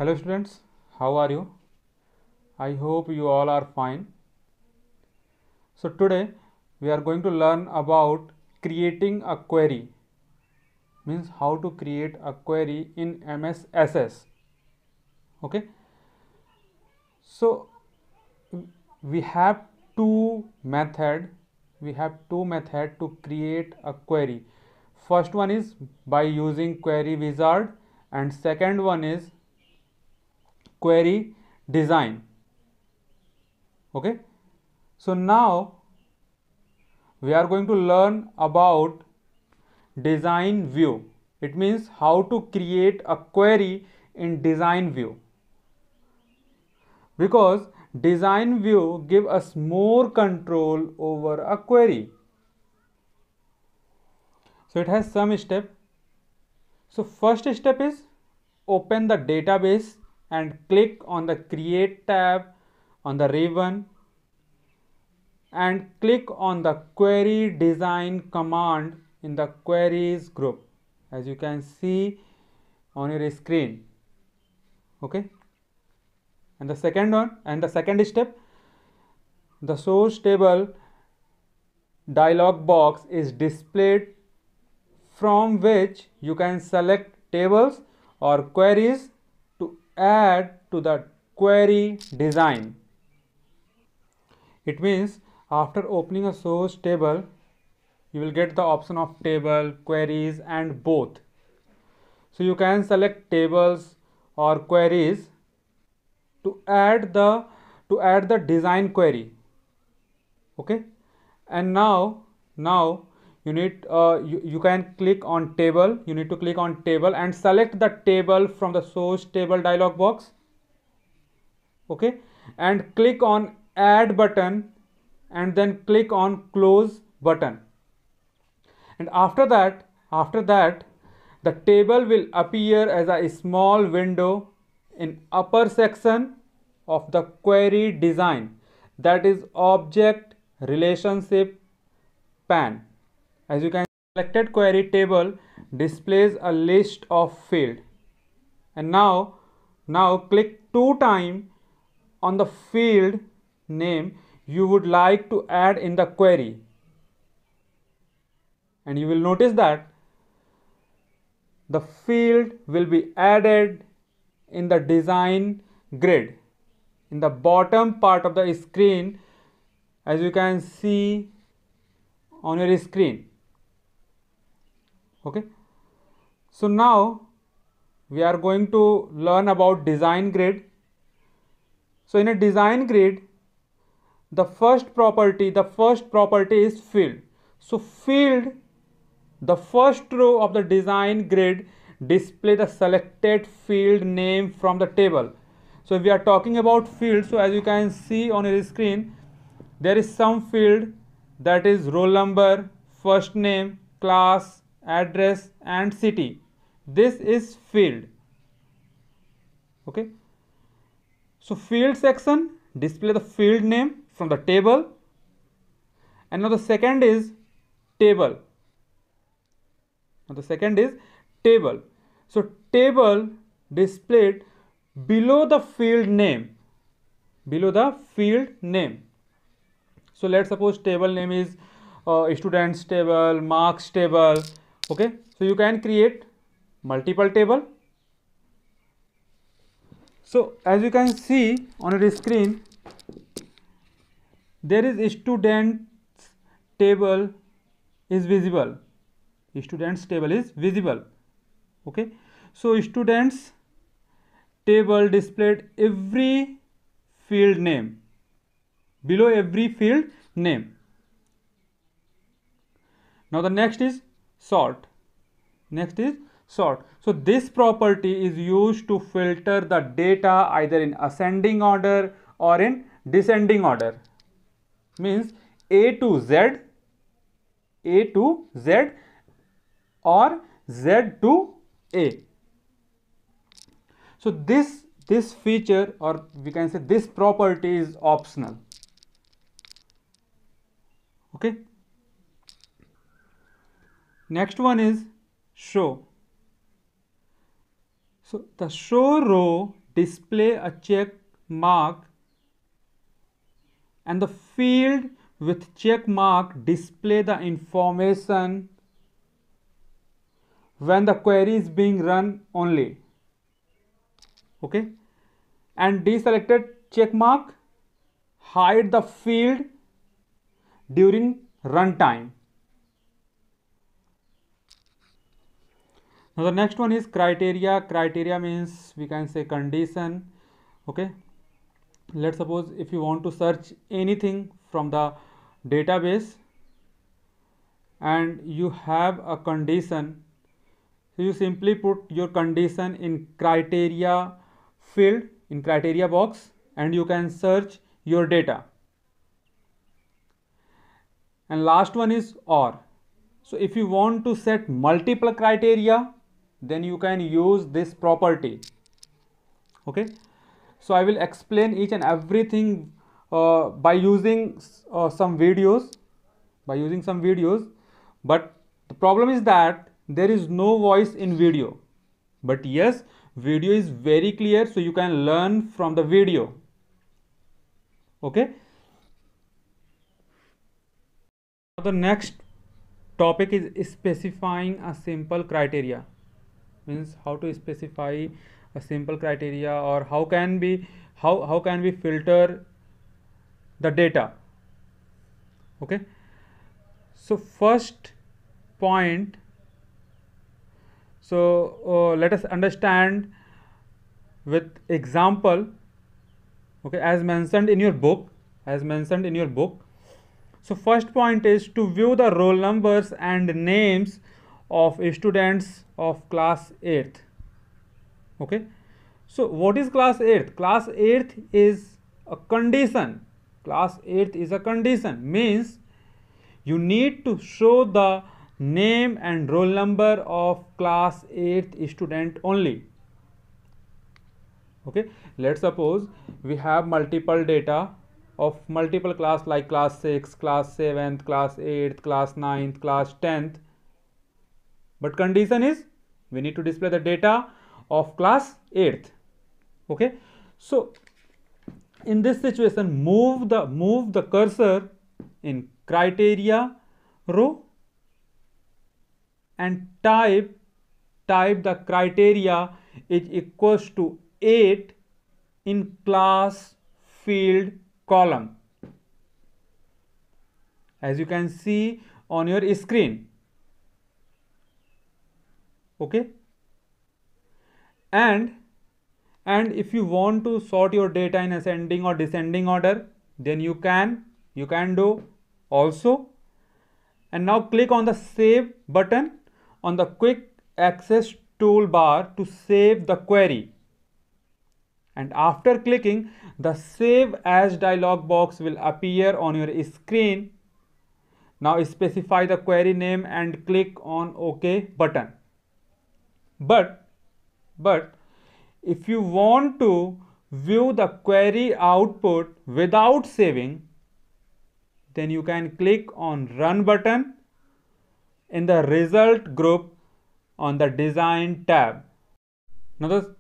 Hello students, how are you? I hope you all are fine. So today we are going to learn about creating a query, means how to create a query in MS SS. Okay, so we have two method to create a query. First one is by using query wizard and second one is query design. Okay, so now we are going to learn about design view. It means how to create a query in design view, because design view give us more control over a query. So it has some step. So first step is open the database and click on the create tab on the ribbon and click on the query design command in the queries group, as you can see on your screen. Okay, and the second step, the source table dialog box is displayed, from which you can select tables or queries to add to the query design. It means after opening a source table, you will get the option of table, queries and both. So you can select tables or queries to add the design query. Okay, and now you need you can click on table. You need to click on table and select the table from the source table dialog box. Okay, and click on add button and then click on close button, and after that the table will appear as a small window in upper section of the query design, that is object relationship pane. As you can see, selected query table displays a list of field, and now click 2 times on the field name you would like to add in the query, and you will notice that the field will be added in the design grid in the bottom part of the screen, as you can see on your screen. Okay, so now we are going to learn about design grid. So in a design grid, the first property is field. So field, the first row of the design grid, display the selected field name from the table. So if we are talking about field, so as you can see on your screen, there is some field, that is roll number, first name, class, address and city. This is field. Okay, so field section display the field name from the table, and now the second is table. So table displayed below the field name. So let's suppose table name is students table, marks table. Okay, so you can create multiple table. So as you can see on your screen, there is students table is visible. Okay, so students table displayed every field name, below every field name. Now the next is sort. So this property is used to filter the data either in ascending order or in descending order. Means A to Z or Z to A. So this feature, or we can say this property, is optional. Okay. Next one is show. So the show row display a check mark, and the field with check mark display the information when the query is being run only. Okay, and deselected check mark hide the field during runtime. Now the next one is criteria. Criteria means we can say condition. Okay, let's suppose if you want to search anything from the database and you have a condition, so you simply put your condition in criteria field, in criteria box, and you can search your data. And last one is OR. So if you want to set multiple criteria, then you can use this property. Okay, so I will explain each and everything by using some videos, but the problem is that there is no voice in video. But yes, video is very clear, so you can learn from the video. Okay, the next topic is specifying a simple criteria. Means how to specify a simple criteria, or how can we filter the data. Okay, so first point, so let us understand with example. Okay, as mentioned in your book. So first point is to view the roll numbers and names of students of class 8th. Okay, so what is class 8th? Class 8th is a condition. Class 8th is a condition, means you need to show the name and roll number of class 8th student only. Okay, let's suppose we have multiple data of multiple class, like class 6, class 7th, class 8th, class 9th, class 10th, but condition is we need to display the data of class 8th. Okay, so in this situation, move the cursor in criteria row and type the criteria is equals to 8 in class field column, as you can see on your screen. Okay, and if you want to sort your data in ascending or descending order, then you can do also. And now click on the save button on the quick access toolbar to save the query, and after clicking, the save as dialog box will appear on your screen. Now specify the query name and click on OK button. But if you want to view the query output without saving, then you can click on Run button in the result group on the Design tab. Now the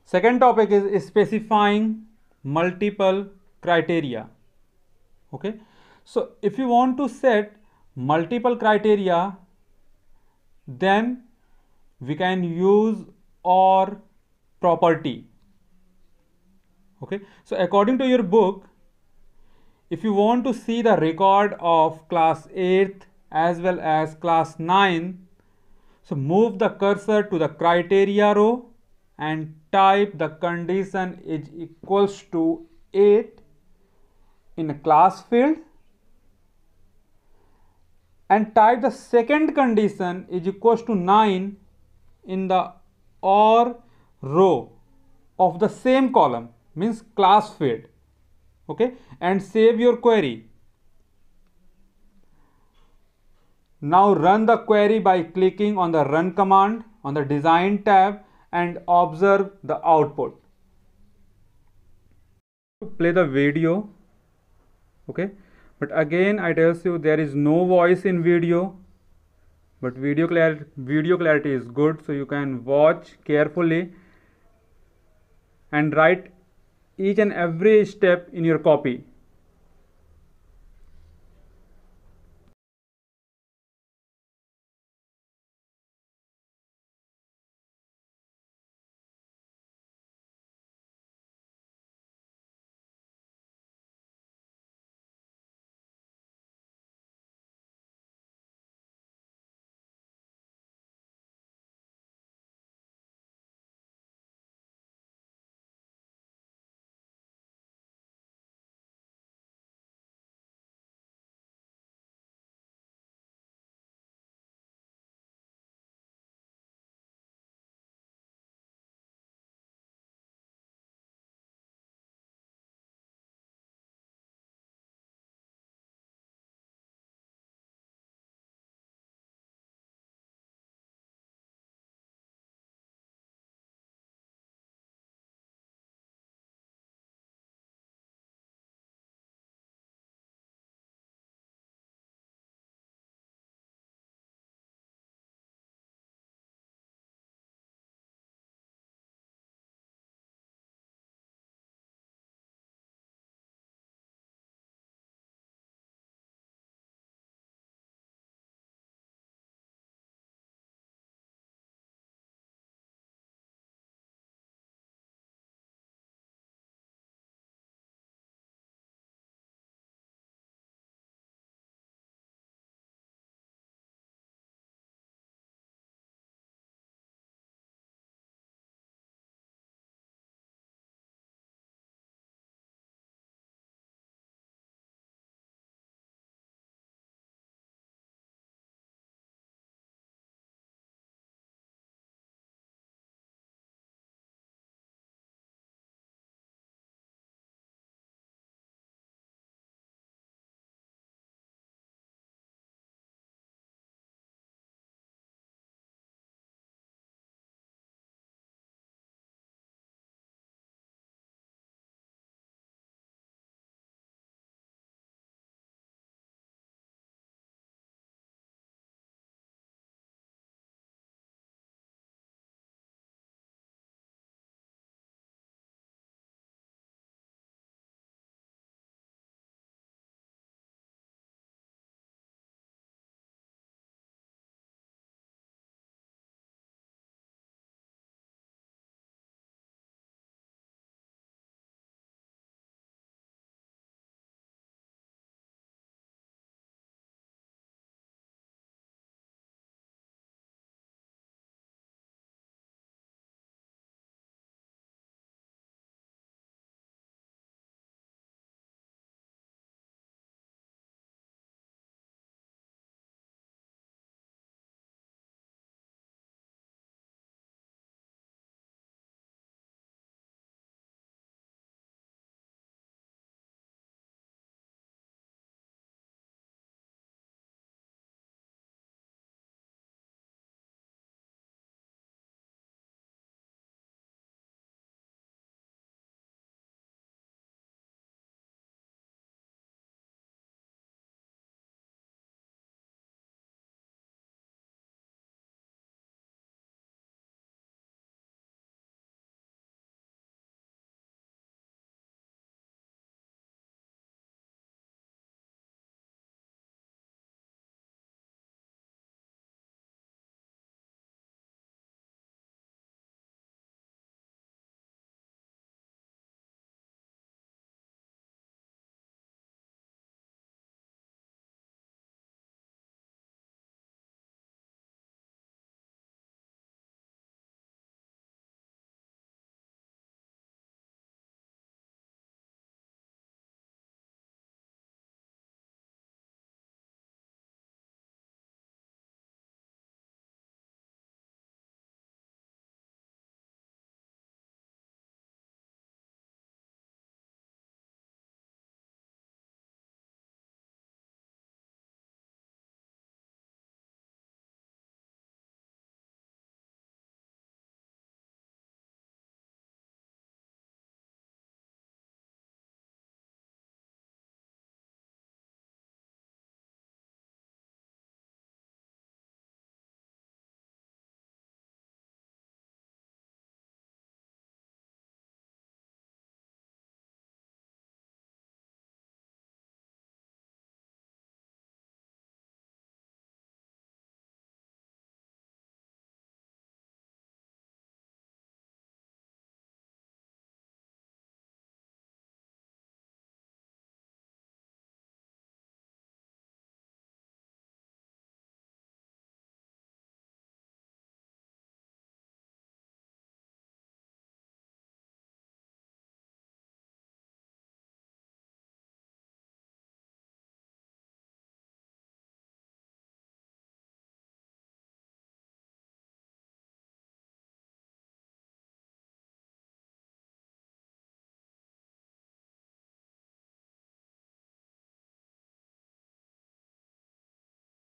second topic is specifying multiple criteria. Okay, so if you want to set multiple criteria, then we can use OR property. Okay, so according to your book, if you want to see the record of class 8th as well as class 9, so move the cursor to the criteria row and type the condition is equals to 8 in a class field, and type the second condition is equals to 9 in the OR row of the same column, means class field. Okay, and save your query. Now run the query by clicking on the Run command on the Design tab and observe the output. Play the video. Okay, but again I tell you there is no voice in video, but video clarity is good, so you can watch carefully. and write each and every step in your copy.